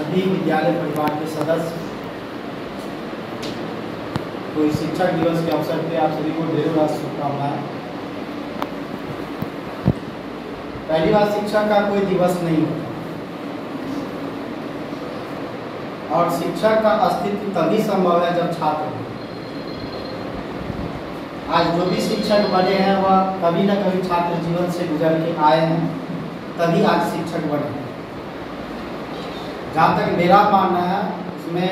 सभी विद्यालय परिवार के सदस्य, तो इस शिक्षक दिवस के अवसर पे आप सभी को ढेरों शुभकामनाएं। पहली बात, शिक्षा का कोई दिवस नहीं होता और शिक्षा का अस्तित्व तभी संभव है जब छात्र हो। आज जो भी शिक्षक बने हैं वह कभी न कभी छात्र जीवन से गुजर के आए हैं, तभी आज शिक्षक बने हैं। जहाँ तक मेरा मानना है, उसमें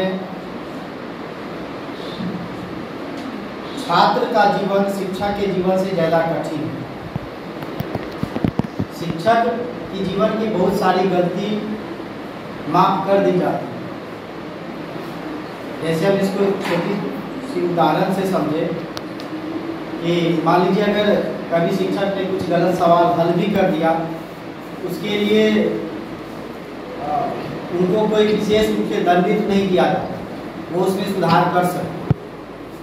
छात्र का जीवन शिक्षा के जीवन से ज़्यादा कठिन है। शिक्षक की जीवन की बहुत सारी गलती माफ कर दी जाती है। जैसे हम इसको एक छोटी सी उदाहरण से समझे कि मान लीजिए अगर कभी शिक्षक ने कुछ गलत सवाल हल भी कर दिया, उसके लिए उनको कोई विशेष रूप से दंडित नहीं किया जाता, वो उसमें सुधार कर सकते।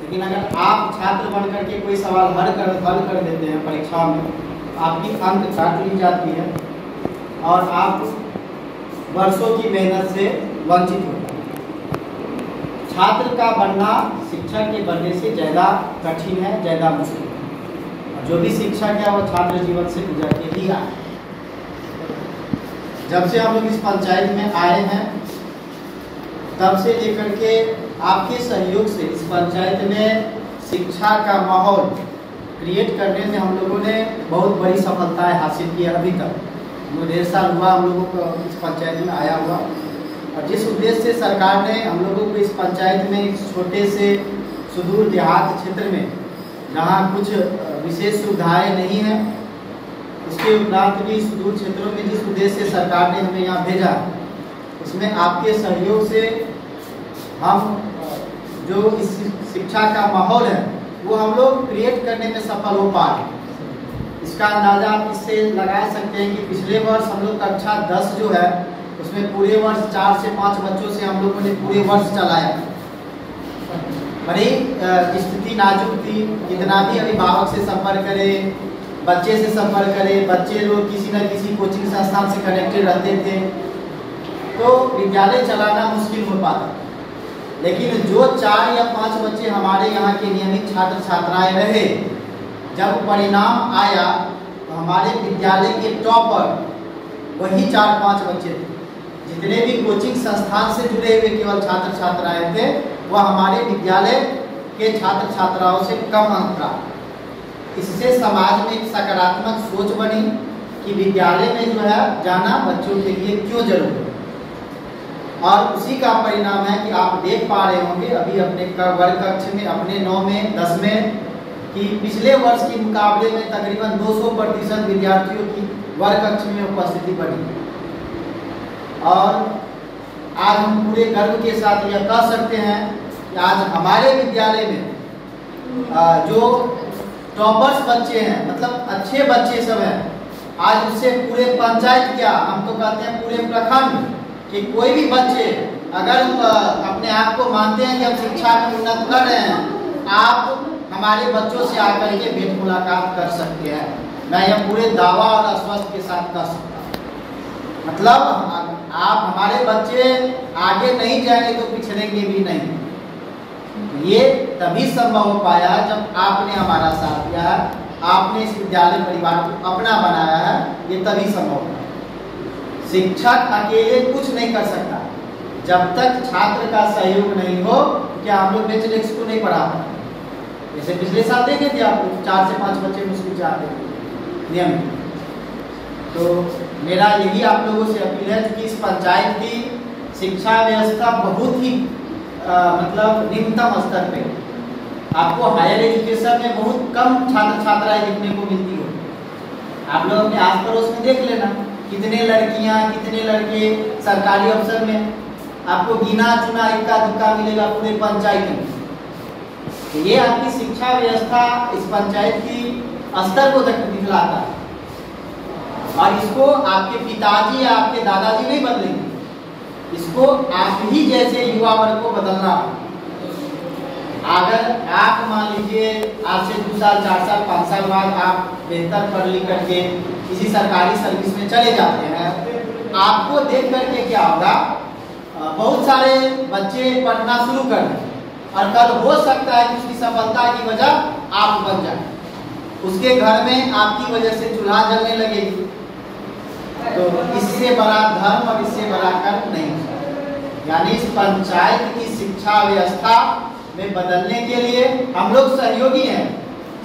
लेकिन अगर आप छात्र बन करके कोई सवाल हल कर देते हैं परीक्षा में, आपकी अंक काट ली जाती है और आप वर्षों की मेहनत से वंचित होते हैं। छात्र का बनना शिक्षक के बनने से ज़्यादा कठिन है, ज़्यादा मुश्किल है। और जो भी शिक्षक है वो छात्र जीवन से गुजर के ही आए। जब से हम लोग इस पंचायत में आए हैं, तब से लेकर के आपके सहयोग से इस पंचायत में शिक्षा का माहौल क्रिएट करने में हम लोगों ने बहुत बड़ी सफलताएं हासिल की है। अभी तक 1.5 साल हुआ हम लोगों को इस पंचायत में आया हुआ, और जिस उद्देश्य से सरकार ने हम लोगों को इस पंचायत में इस छोटे से सुदूर देहात क्षेत्र में, जहाँ कुछ विशेष सुविधाएं नहीं हैं, इसके उपरांत भी सुदूर क्षेत्रों में जिस उद्देश्य से सरकार ने हमें यहाँ भेजा, उसमें आपके सहयोग से हम जो इस शिक्षा का माहौल है वो हम लोग क्रिएट करने में सफल हो पा रहे। इसका अंदाजा आप इससे लगा सकते हैं कि पिछले वर्ष हम लोग कक्षा 10 जो है उसमें पूरे वर्ष 4 से 5 बच्चों से हम लोगों ने पूरे वर्ष चलाया। बड़ी स्थिति नाजुक थी, कितना भी अभिभावक से संपर्क करें, बच्चे से संपर्क करें, बच्चे लोग किसी न किसी कोचिंग संस्थान से कनेक्टेड रहते थे, तो विद्यालय चलाना मुश्किल हो पाता। लेकिन जो 4 या 5 बच्चे हमारे यहाँ के नियमित छात्र छात्राएं रहे, जब परिणाम आया तो हमारे विद्यालय के टॉपर वही 4-5 बच्चे थे। जितने भी कोचिंग संस्थान से जुड़े हुए केवल छात्र छात्राएं थे, वह हमारे विद्यालय के छात्र छात्राओं से कम अंक प्राप्त। इससे समाज में एक सकारात्मक सोच बनी कि विद्यालय में जो है जाना बच्चों के लिए क्यों जरूरी है। और उसी का परिणाम है कि आप देख पा रहे होंगे अभी अपने वर्ग कक्ष में, अपने 9 में 10 में, कि पिछले वर्ष के मुकाबले में तकरीबन 200% विद्यार्थियों की वर्ग कक्ष में उपस्थिति बढ़ी। और आज हम पूरे गर्व के साथ यह कह सकते हैं कि आज हमारे विद्यालय में जो टॉपर्स बच्चे हैं, मतलब अच्छे बच्चे सब हैं, आज उससे पूरे पंचायत क्या, हम तो कहते हैं पूरे प्रखंड कि कोई भी बच्चे अगर अपने आप को मानते हैं कि हम शिक्षा में उन्नत कर रहे हैं, आप हमारे बच्चों से आकर के भेंट मुलाकात कर सकते हैं। मैं यह पूरे दावा और आश्वस्त के साथ कह सकता हूँ। मतलब आप हमारे बच्चे आगे नहीं जाएंगे तो पिछड़ेंगे भी नहीं। ये तभी संभव हो पाया जब आपने हमारा साथ दिया है, आपने इस विद्यालय परिवार को अपना बनाया है, ये तभी संभव है। शिक्षक अकेले कुछ नहीं कर सकता जब तक छात्र का सहयोग नहीं हो। क्या हम लोग बेचलेक्स को नहीं पढ़ा पाते? जैसे पिछले साल देखे थे आप लोग 4 से 5 बच्चे मुश्किल से आते थे नियमित। तो मेरा यही आप लोगों से अपील है कि इस पंचायत की शिक्षा व्यवस्था बहुत ही मतलब निम्नतम स्तर पे, आपको हायर एजुकेशन में बहुत कम छात्र छात्राएं देखने को मिलती हो। आप लोग अपने आस पड़ोस में देख लेना, कितने लड़कियां कितने लड़के सरकारी अफसर में, आपको गिना चुना इक्का दुक्का मिलेगा पूरे पंचायत में। तो ये आपकी शिक्षा व्यवस्था इस पंचायत की स्तर को दिखलाता है, और इसको आपके पिताजी या आपके दादाजी नहीं बदलेंगे, इसको आप ही जैसे युवा वर्ग को बदलना। अगर आप मान लीजिए आज से 2 साल 4 साल 5 साल बाद आप बेहतर पढ़ लिख करके किसी सरकारी सर्विस में चले जाते हैं, आपको देख करके क्या होगा, बहुत सारे बच्चे पढ़ना शुरू कर दें और कल हो सकता है कि उसकी सफलता की वजह आप बन जाए, उसके घर में आपकी वजह से चूल्हा जलने लगेगी। तो इससे बड़ा धर्म और इससे बड़ा कर्म नहीं है। यानी इस पंचायत की शिक्षा व्यवस्था में बदलने के लिए हम लोग सहयोगी हैं।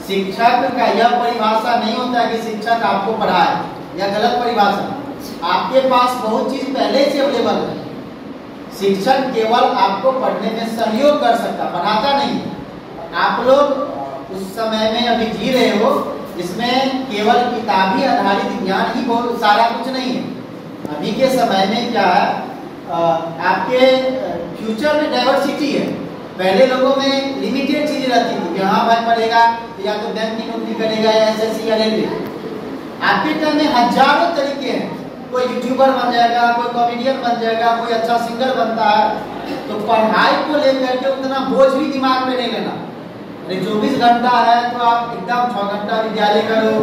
शिक्षक का यह परिभाषा नहीं होता कि शिक्षक आपको पढ़ाए, यह गलत परिभाषा। आपके पास बहुत चीज पहले से अवेलेबल है। शिक्षक केवल आपको पढ़ने में सहयोग कर सकता, पढ़ाता नहीं। आप लोग उस समय में अभी जी रहे हो जिसमें केवल किताबी आधारित ज्ञान ही बहुत सारा कुछ नहीं है। अभी के समय में क्या है, आपके फ्यूचर में डाइवर्सिटी है। पहले लोगों में लिमिटेड चीज रहती थी कि हाँ भाई पढ़ेगा या तो बैंक की नौकरी करेगा या एसएससी या रेलवे। आपके टाइम में हजारों तरीके हैं, कोई यूट्यूबर बन जाएगा, कोई कॉमेडियन बन जाएगा, कोई अच्छा सिंगर बनता है। तो पढ़ाई को लेकर के उतना बोझ भी दिमाग में नहीं लेना। 24 घंटा है तो आप एकदम 6 घंटा विद्यालय करो,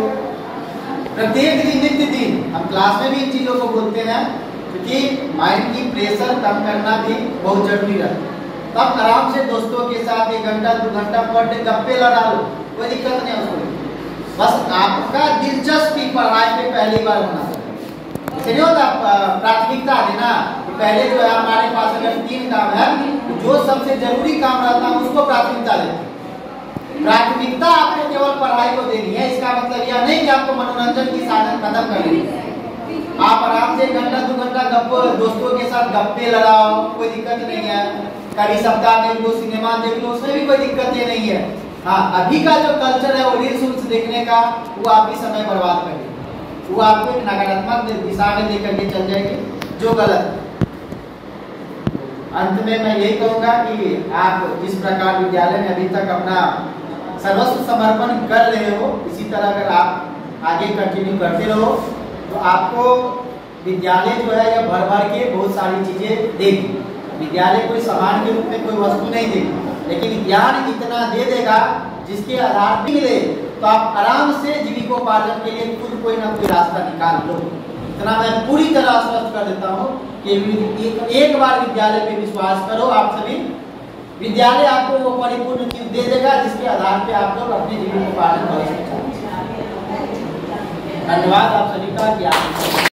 प्रत्येक दिन नित्य दिन। हम क्लास में भी इन चीजों को बोलते हैं क्योंकि माइंड की प्रेशर कम करना भी बहुत जरूरी है। तब आराम से दोस्तों के साथ 1 घंटा 2 घंटा पढ़ के गप्पे लड़ा लो, कोई दिक्कत नहीं उसको। बस आपका दिलचस्पी पढ़ाई पे पहली बार होना चाहिए। इसलिए होता प्राथमिकता देना कि पहले जो है हमारे पास अगर 3 काम है तो जो सबसे जरूरी काम रहता है उसको प्राथमिकता देते। प्राथमिकता आपको केवल पढ़ाई को देनी है। इसका मतलब यह नहीं कि आपको मनोरंजन की साधन खत्म कर देनी। आप आराम से 1 घंटा 2 घंटा दोस्तों के साथ गप्पे लड़ाओ, कोई दिक्कत नहीं है। कभी सप्ताह देख लो, सिनेमा देख लो, उसमें भी कोई दिक्कत ये नहीं है। हाँ, अभी का जो कल्चर है वो रील्स देखने का, वो आपकी समय बर्बाद करेगी, वो आपको एक नकारात्मक दिशा में लेकर के चल जाएगी जो गलत। अंत में मैं यही कहूंगा कि आप जिस प्रकार विद्यालय में अभी तक अपना सर्वस्व समर्पण कर रहे हो, इसी तरह अगर आप आगे कंटिन्यू करते रहो तो आपको विद्यालय जो है यह भर भर के बहुत सारी चीजें देगी। विद्यालय कोई सामान के रूप में कोई वस्तु नहीं देगी, लेकिन ज्ञान इतना दे देगा जिसके आधार पर मिले तो आप आराम से जीविकोपार्जन के लिए खुद कोई ना कोई रास्ता निकाल लो। इतना मैं पूरी तरह आश्वस्त कर देता हूँ कि एक बार विद्यालय पे विश्वास करो आप सभी, विद्यालय आपको वो परिपूर्ण चीज दे देगा जिसके आधार पे आप लोग अपने जीविकोपार्जन कर सकते हैं। धन्यवाद आप सभी का।